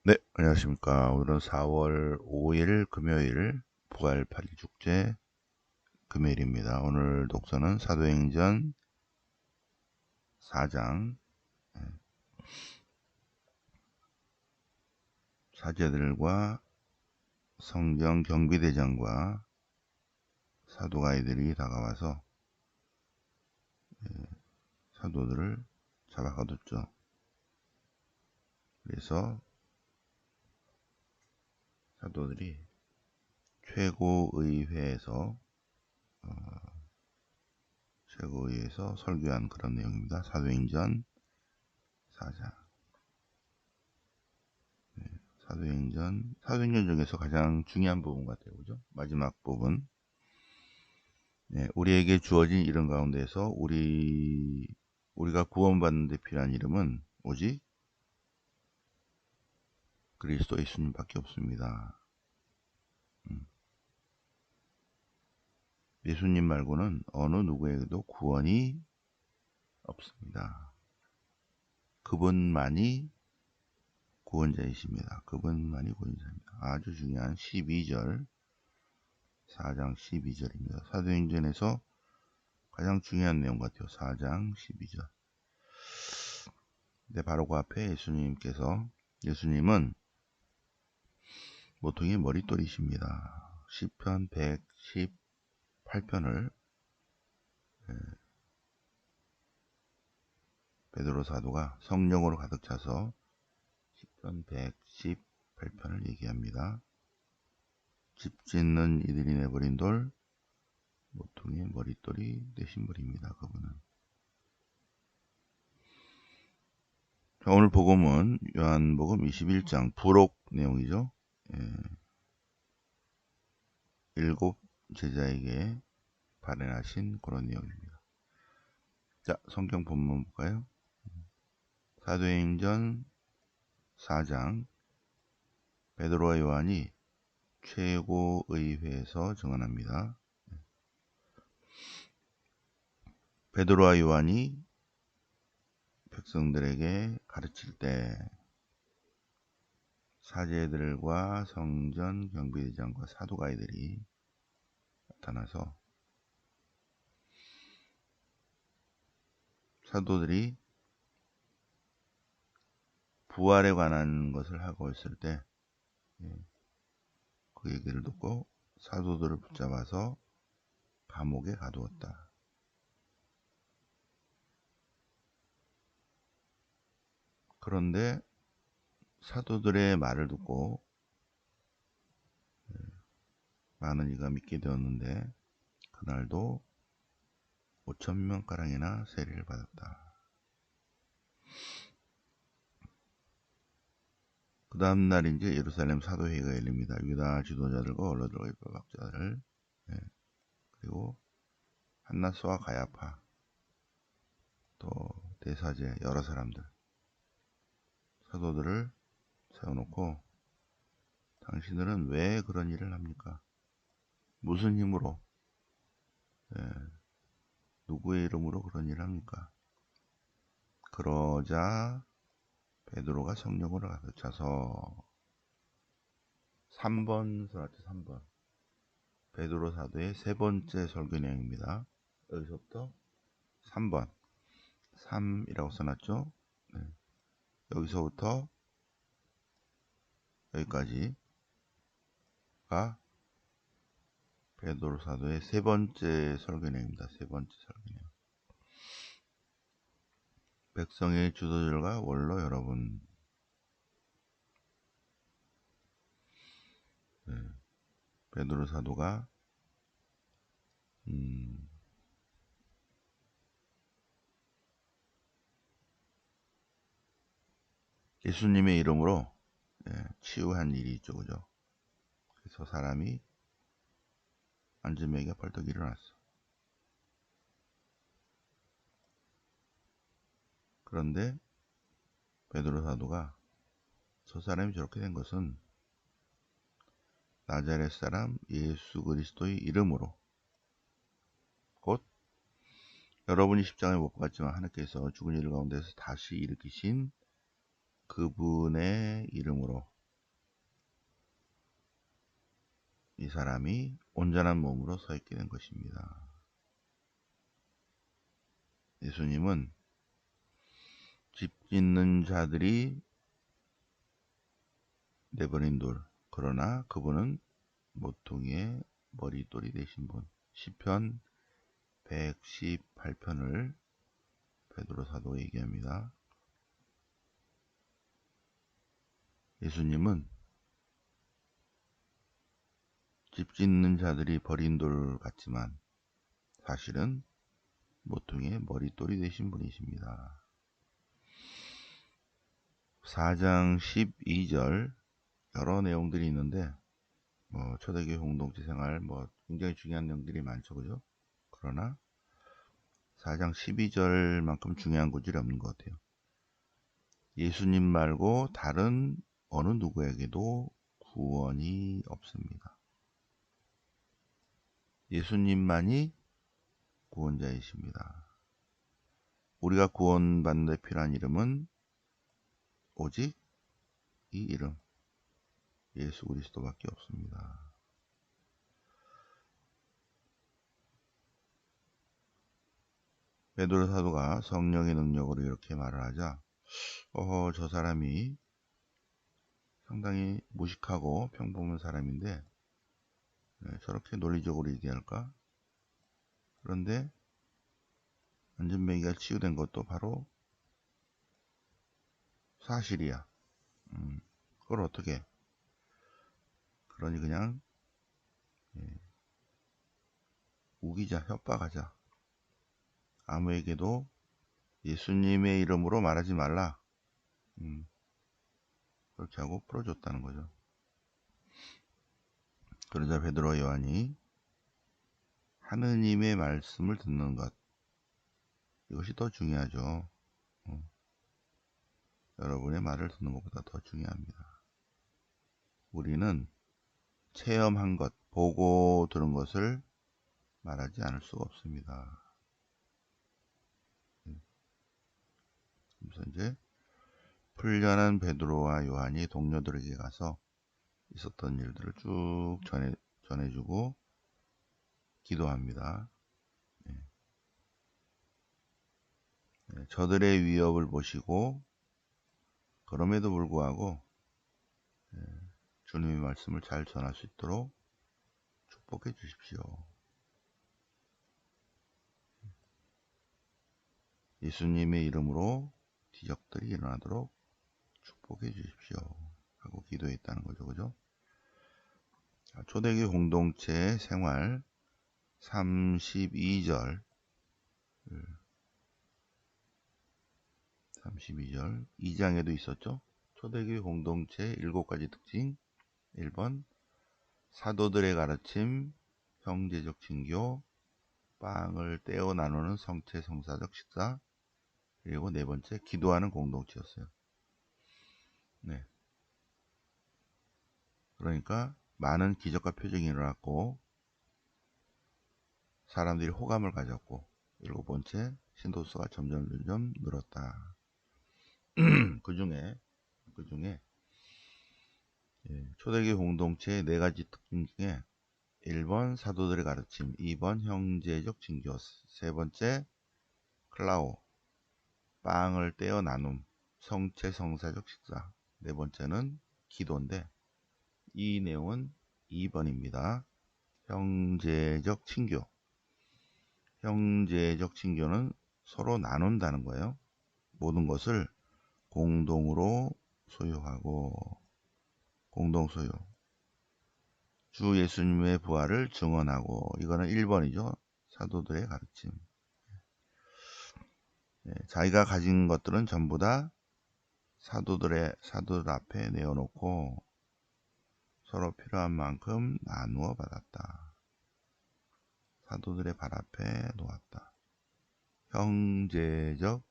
네, 안녕하십니까. 오늘은 4월 5일 금요일 부활 8일 축제 금요일입니다. 오늘 독서는 사도행전 4장 사제들과 성경 경비대장과 사도가이들이 다가와서 사도들을 잡아가뒀죠. 그래서 사도들이 최고의회에서 설교한 그런 내용입니다. 사도행전 4장. 사도행전 중에서 가장 중요한 부분 같아요. 그죠? 마지막 부분. 네, 우리에게 주어진 이름 가운데서 우리가 구원받는 데 필요한 이름은 오직 그리스도 예수님밖에 없습니다. 예수님 말고는 어느 누구에게도 구원이 없습니다. 그분만이 구원자이십니다. 그분만이 구원자입니다. 아주 중요한 12절, 4장 12절입니다. 사도행전에서 가장 중요한 내용 같아요. 4장 12절. 네, 바로 그 앞에 예수님은 모퉁이 머릿돌이십니다. 시편 118편을 베드로 사도가 성령으로 가득 차서 시편 118편을 얘기합니다. 집 짓는 이들이 내버린 돌, 모퉁이의 머릿돌이 되신 분입니다. 그분은. 자, 오늘 복음은 요한복음 21장 부록 내용이죠. 일곱 제자에게 발행하신 그런 내용입니다. 자, 성경 본문 볼까요? 사도행전 4장 베드로와 요한이 최고의회에서 증언합니다. 베드로와 요한이 백성들에게 가르칠 때 사제들과 성전 경비대장과 사도가이들이 나타나서 사도들이 부활에 관한 것을 하고 있을 때 그 얘기를 듣고 사도들을 붙잡아서 감옥에 가두었다. 그런데 사도들의 말을 듣고 많은 이가 믿게 되었는데 그날도 5,000명가량이나 세례를 받았다. 그 다음날 이제 예루살렘 사도회의가 열립니다. 유다 지도자들과 언론들과 입법학자들 그리고 한나스와 가야파 또 대사제 여러 사람들 사도들을 세워놓고 당신들은 왜 그런 일을 합니까? 무슨 힘으로 누구의 이름으로 그런 일을 합니까? 그러자 베드로가 성령으로 가득 차서 3번 써놨죠. 3번 베드로 사도의 세 번째 설교 내용입니다. 여기서부터 3번 3이라고 써놨죠. 여기서부터 여기까지가 베드로 사도의 세 번째 설교 내용입니다. 세 번째 설교 내용. 백성의 주도들과 원로 여러분, 베드로 사도가 예수님의 이름으로 치유한 일이 있죠, 그죠? 그래서 사람이 앉은 애가 벌떡 일어났어. 그런데 베드로 사도가 저 사람이 저렇게 된 것은 나자렛 사람 예수 그리스도의 이름으로 곧 여러분이 십자가에 못 박았지만 하나님께서 죽은 이들 가운데서 다시 일으키신 그분의 이름으로 이 사람이 온전한 몸으로 서 있게 된 것입니다. 예수님은 집 짓는 자들이 내버린 돌, 그러나 그분은 모퉁이의 머릿돌이 되신 분. 시편 118편을 베드로 사도가 얘기합니다. 예수님은 집 짓는 자들이 버린 돌 같지만 사실은 모퉁이의 머릿돌이 되신 분이십니다. 4장 12절 여러 내용들이 있는데 초대교회 공동체 생활 굉장히 중요한 내용들이 많죠, 그죠? 그러나 4장 12절만큼 중요한 구절이 없는 것 같아요. 예수님 말고 다른 어느 누구에게도 구원이 없습니다. 예수님만이 구원자이십니다. 우리가 구원받는 데 필요한 이름은 오직 이 이름, 예수 그리스도밖에 없습니다. 베드로 사도가 성령의 능력으로 이렇게 말을 하자 저 사람이 상당히 무식하고 평범한 사람인데 저렇게 논리적으로 얘기할까? 그런데 안전뱅이가 치유된 것도 바로 사실이야. 그걸 어떻게? 그러니 그냥 우기자, 협박하자. 아무에게도 예수님의 이름으로 말하지 말라. 그렇게 하고 풀어줬다는 거죠. 그러자 베드로와 요한이 하느님의 말씀을 듣는 것, 이것이 더 중요하죠. 여러분의 말을 듣는 것보다 더 중요합니다. 우리는 체험한 것, 보고 들은 것을 말하지 않을 수가 없습니다. 그래서 이제 풀려난 베드로와 요한이 동료들에게 가서 있었던 일들을 쭉 전해주고 기도합니다. 저들의 위협을 보시고 그럼에도 불구하고 주님의 말씀을 잘 전할 수 있도록 축복해 주십시오. 예수님의 이름으로 기적들이 일어나도록 축복해 주십시오 하고 기도했다는 거죠. 그죠? 초대교회 공동체 생활 32절 2장에도 있었죠. 초대교회 공동체 7가지 특징. 1번 사도들의 가르침, 형제적 친교, 빵을 떼어 나누는 성체 성사적 식사, 그리고 4번째 기도하는 공동체였어요. 네. 그러니까 많은 기적과 표적이 일어났고 사람들이 호감을 가졌고 7번째 신도수가 점점 늘었다. 그 중에 초대교회 공동체의 4가지 특징 중에 1번 사도들의 가르침, 2번 형제적 친교, 3번째 클라오, 빵을 떼어 나눔, 성체 성사적 식사, 4번째는 기도인데 이 내용은 2번입니다. 형제적 친교. 형제적 친교는 서로 나눈다는 거예요. 모든 것을 공동으로 소유하고 공동 소유. 주 예수님의 부활을 증언하고, 이거는 1번이죠. 사도들의 가르침. 자기가 가진 것들은 전부 다 사도들 앞에 내어놓고 서로 필요한 만큼 나누어 받았다. 사도들의 발 앞에 놓았다. 형제적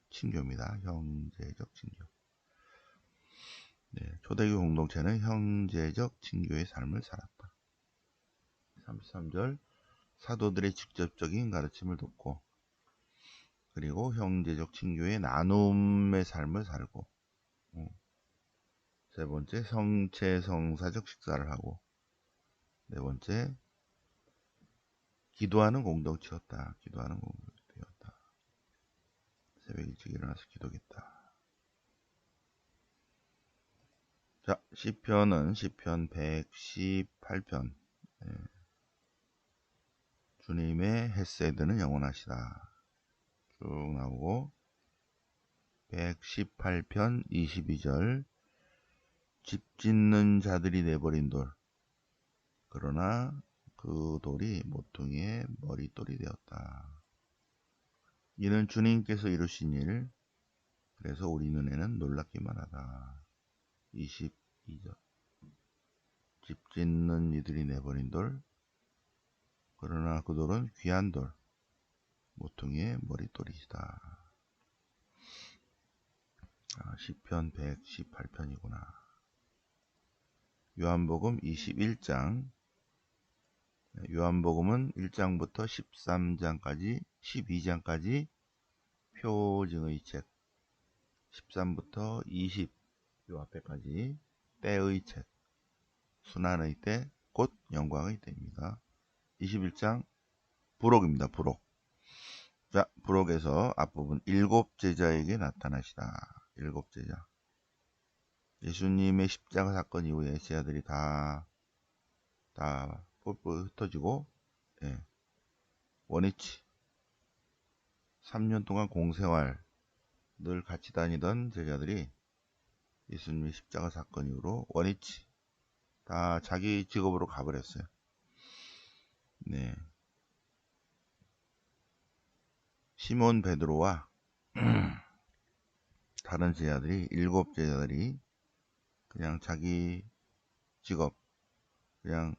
친교입니다. 형제적 친교. 초대교회 공동체는 형제적 친교의 삶을 살았다. 33절 사도들의 직접적인 가르침을 듣고 그리고 형제적 친교의 나눔의 삶을 살고 세 번째, 성체성사적 식사를 하고, 네 번째, 기도하는 공동체였다. 기도하는 공동체였다. 새벽 일찍 일어나서 기도겠다. 자, 시편은 시편 118편. 주님의 헤세드는 영원하시다. 쭉 나오고 118편 22절 집 짓는 자들이 내버린 돌 그러나 그 돌이 모퉁이의 머릿돌이 되었다. 이는 주님께서 이루신 일 그래서 우리 눈에는 놀랍기만 하다. 22절 집 짓는 이들이 내버린 돌 그러나 그 돌은 귀한 돌 모퉁이의 머릿돌이시다. 시편 118편이구나. 요한복음 21장 요한복음은 1장부터 13장까지 12장까지 표징의 책 13부터 20 요 앞에까지 때의 책 순환의 때 곧 영광의 때입니다. 21장 부록입니다. 부록. 자, 부록에서 앞부분 일곱 제자에게 나타나시다. 일곱 제자. 예수님의 십자가 사건 이후에 제자들이 다 뿔뿔 흩어지고 원위치 3년 동안 공생활 늘 같이 다니던 제자들이 예수님의 십자가 사건 이후로 원위치 다 자기 직업으로 가버렸어요. 네. 시몬 베드로와 다른 제자들이 일곱 제자들이 그냥 자기 직업 그냥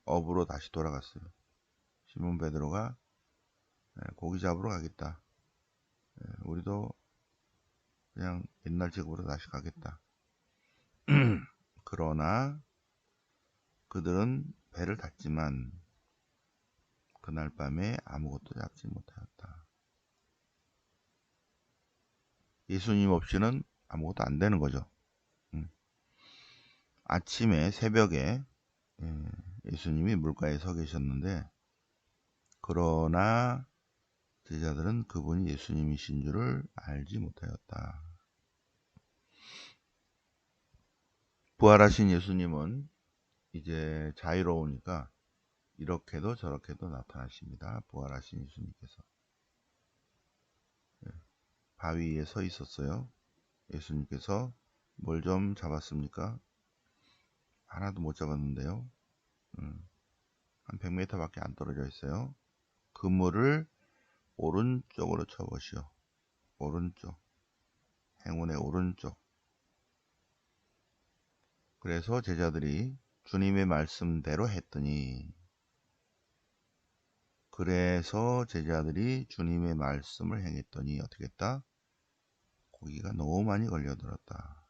업으로 다시 돌아갔어요. 시몬 베드로가 고기 잡으러 가겠다. 우리도 그냥 옛날 직업으로 다시 가겠다. 그러나 그들은 배를 탔지만 그날 밤에 아무것도 잡지 못하였다. 예수님 없이는 아무것도 안 되는 거죠. 아침에 새벽에 예수님이 물가에 서 계셨는데 그러나 제자들은 그분이 예수님이신 줄을 알지 못하였다. 부활하신 예수님은 이제 자유로우니까 이렇게도 저렇게도 나타나십니다. 부활하신 예수님께서 바위 위에 서 있었어요. 예수님께서 뭘 좀 잡았습니까? 하나도 못 잡았는데요. 한 100m 밖에 안 떨어져 있어요. 그물을 오른쪽으로 쳐보시오. 오른쪽. 행운의 오른쪽. 그래서 제자들이 주님의 말씀대로 했더니 그래서 제자들이 주님의 말씀을 행했더니 어떻게 했다? 고기가 너무 많이 걸려들었다.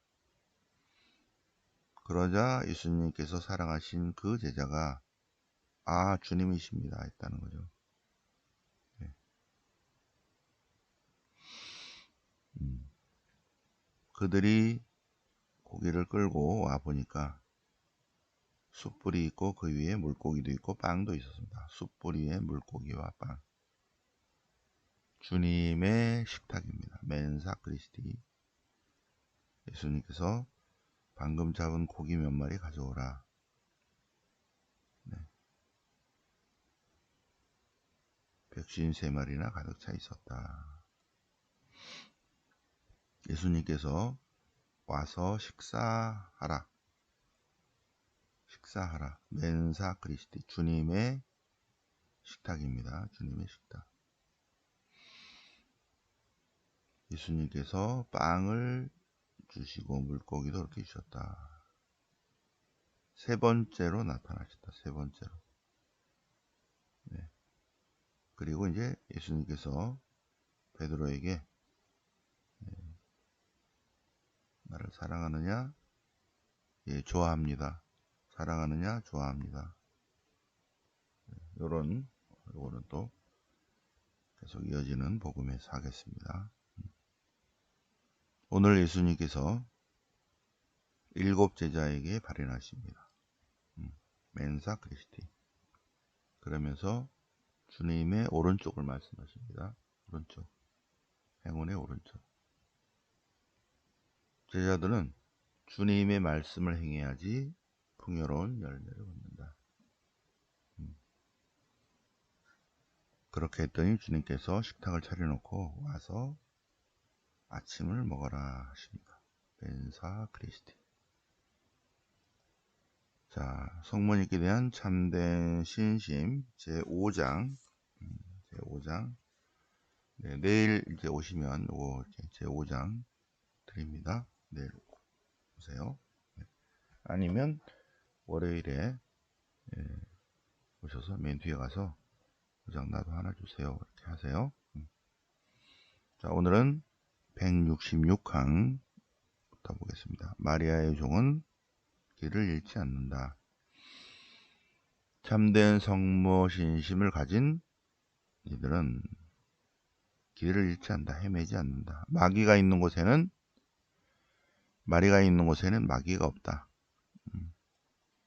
그러자 예수님께서 사랑하신 그 제자가 주님이십니다 했다는 거죠. 네. 그들이 고기를 끌고 와 보니까 숯불이 있고 그 위에 물고기도 있고 빵도 있었습니다. 숯불 위에 물고기와 빵. 주님의 식탁입니다. 멘사 크리스티. 예수님께서 방금 잡은 고기 몇 마리 가져오라. 네. 153마리나 가득 차 있었다. 예수님께서 와서 식사하라. 식사하라. 멘사 크리스티. 주님의 식탁입니다. 주님의 식탁. 예수님께서 빵을 주시고 물고기도 이렇게 주셨다. 세 번째로 나타나셨다. 세 번째로. 네. 그리고 이제 예수님께서 베드로에게 나를 사랑하느냐? 예, 좋아합니다. 사랑하느냐? 좋아합니다. 요거는 또 계속 이어지는 복음에서 하겠습니다. 오늘 예수님께서 7 제자에게 발현하십니다. 멘사 크리스티. 그러면서 주님의 오른쪽을 말씀하십니다. 오른쪽. 행운의 오른쪽. 제자들은 주님의 말씀을 행해야지 풍요로운 열매를 얻는다. 그렇게 했더니 주님께서 식탁을 차려놓고 와서 아침을 먹어라 하십니다. 멘사 크리스티. 자, 성모님께 대한 참된 신심 제5장 제5장 네, 내일 이제 오시면 제5장 드립니다. 내일 오세요. 네. 아니면 월요일에 오셔서 맨 뒤에 가서 도장 나도 하나 주세요. 이렇게 하세요. 자, 오늘은 166항부터 보겠습니다. 마리아의 종은 길을 잃지 않는다. 참된 성모 신심을 가진 이들은 길을 잃지 않는다. 헤매지 않는다. 마귀가 있는 곳에는 마귀가 없다.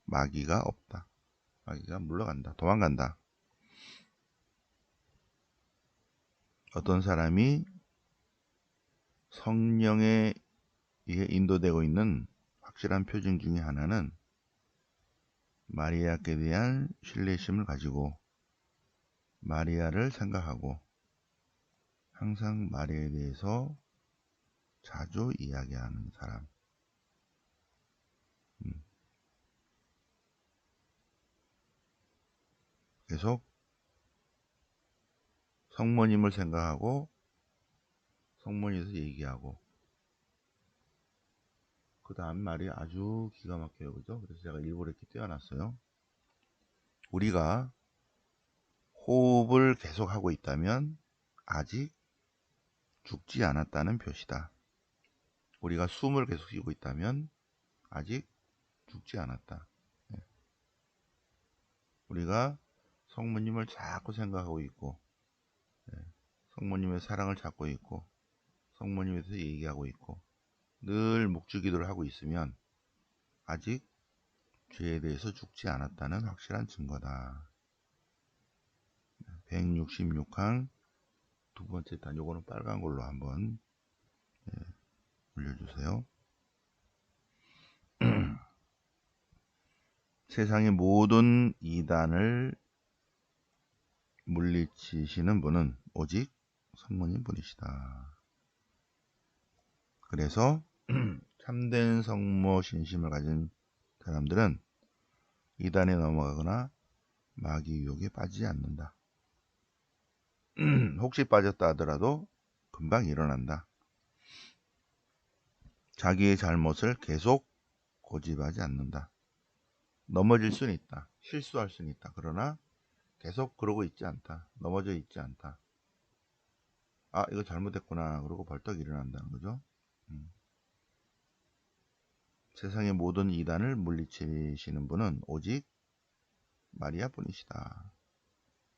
마귀가 없다. 마귀가 물러간다. 도망간다. 어떤 사람이 성령에 의해 인도되고 있는 확실한 표징 중에 하나는 마리아께 대한 신뢰심을 가지고 마리아를 생각하고 항상 마리아에 대해서 자주 이야기하는 사람. 계속 성모님을 생각하고 성모님에서 얘기하고 그 다음 말이 아주 기가 막혀요. 그죠? 그래서 제가 일부러 이렇게 떼어놨어요. 우리가 호흡을 계속하고 있다면 아직 죽지 않았다는 표시다. 우리가 숨을 계속 쉬고 있다면 아직 죽지 않았다. 우리가 성모님을 자꾸 생각하고 있고 성모님의 사랑을 찾고 있고 성모님에 대해서 얘기하고 있고 늘 묵주기도를 하고 있으면 아직 죄에 대해서 죽지 않았다는 확실한 증거다. 166항 두 번째 단, 요거는 빨간 걸로 한번 올려주세요. 세상의 모든 이단을 물리치시는 분은 오직 성모님 분이시다. 그래서 참된 성모 신심을 가진 사람들은 이단에 넘어가거나 마귀 유혹에 빠지지 않는다. 혹시 빠졌다 하더라도 금방 일어난다. 자기의 잘못을 계속 고집하지 않는다. 넘어질 수는 있다. 실수할 수는 있다. 그러나 계속 그러고 있지 않다. 넘어져 있지 않다. 아, 이거 잘못했구나. 그러고 벌떡 일어난다는 거죠. 세상의 모든 이단을 물리치시는 분은 오직 마리아 뿐이시다.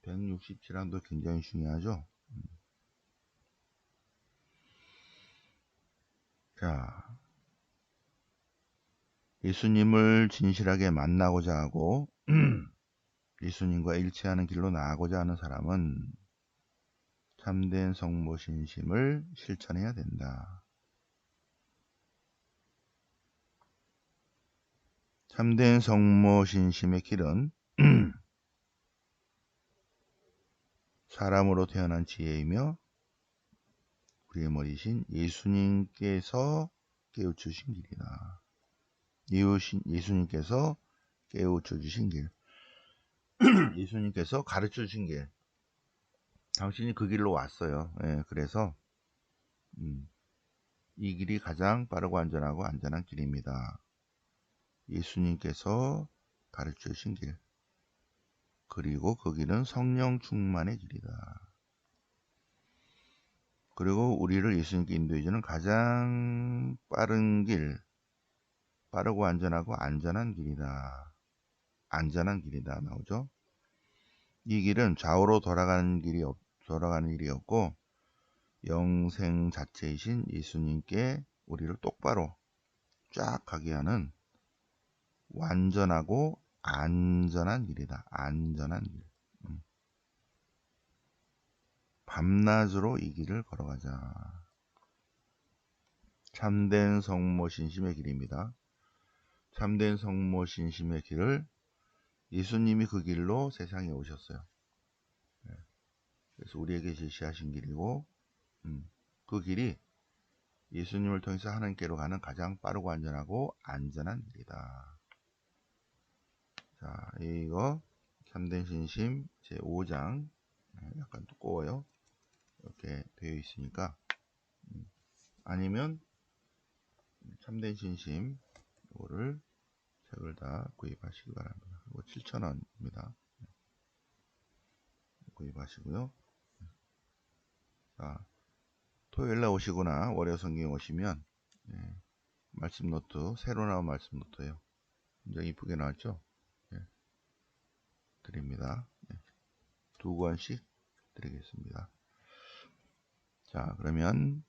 167항도 굉장히 중요하죠. 자, 예수님을 진실하게 만나고자 하고 예수님과 일치하는 길로 나아가고자 하는 사람은 참된 성모 신심을 실천해야 된다. 참된 성모 신심의 길은 사람으로 태어난 지혜이며 우리의 머리신 예수님께서 깨우쳐주신 길이다. 예수님께서 깨우쳐주신 길. 예수님께서 가르쳐주신 길. 당신이 그 길로 왔어요. 예, 그래서 이 길이 가장 빠르고 안전한 길입니다. 예수님께서 가르쳐주신 길. 그리고 그 길은 성령 충만의 길이다. 그리고 우리를 예수님께 인도해주는 가장 빠른 길, 빠르고 안전한 길이다. 안전한 길이다 나오죠. 이 길은 좌우로 돌아가는 일이 없고 영생 자체이신 예수님께 우리를 똑바로 쫙 가게 하는 완전하고 안전한 길이다. 안전한 길. 밤낮으로 이 길을 걸어가자. 참된 성모신심의 길입니다. 참된 성모신심의 길을 예수님이 그 길로 세상에 오셨어요. 그래서 우리에게 제시하신 길이고 그 길이 예수님을 통해서 하나님께로 가는 가장 빠르고 안전하고 안전한 길이다. 자, 이거 참된 신심 제5장 약간 두꺼워요. 이렇게 되어 있으니까 아니면 참된 신심 이거를 책을 다 구입하시기 바랍니다. 이거 7,000원입니다. 구입하시고요. 자, 토요일날 오시거나 월요 성경에 오시면 말씀 노트, 새로 나온 말씀 노트예요. 굉장히 이쁘게 나왔죠? 드립니다. 2권씩 드리겠습니다. 자, 그러면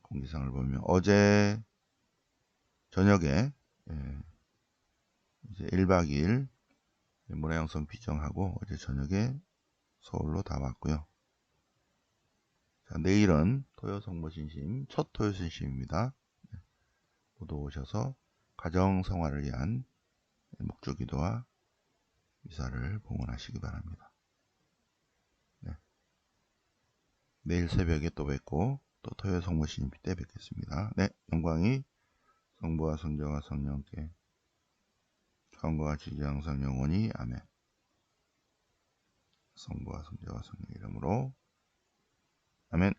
공지사항을 보면 어제 저녁에 이제 1박 2일 문화영성 피정하고 어제 저녁에 서울로 다 왔고요. 자, 내일은 토요 성모신심 첫 토요 신심입니다. 모두 오셔서 가정 성화를 위한 목주기도와 미사를 봉헌하시기 바랍니다. 내일 새벽에 또 뵙고 또 토요 성모신심 때 뵙겠습니다. 네, 영광이 성부와 성자와 성령께 처음과 지지 항상 영원히 아멘. 성부와 성자와 성령 이름으로 아멘.